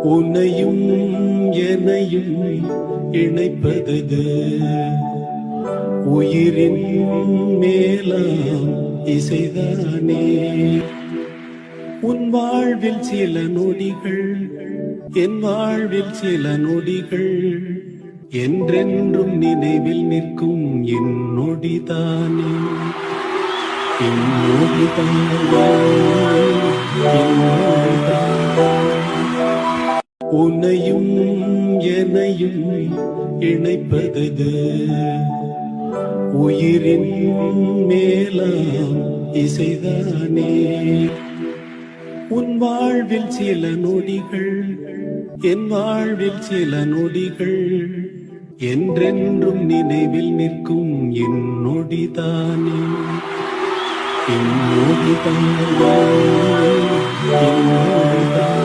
உன்னையும் என்னையும் இணைப்பது உயிரின் மேலாம் இசைதானே. உன் வாழ்வில் சில நொடிகள், என் வாழ்வில் சில நொடிகள், என்றென்றும் நினைவில் நிற்கும் என் நொடிதானே. உன்னையும் என்னையும் இணைப்பது உயிரின் மேலாம் இசைதானே. உன் வாழ்வில் சில நொடிகள், என் வாழ்வில் சில நொடிகள், என்றென்றும் நினைவில் நிற்கும் என் நொடிதானே. என் நொடிதானே, என் நொடிதானே.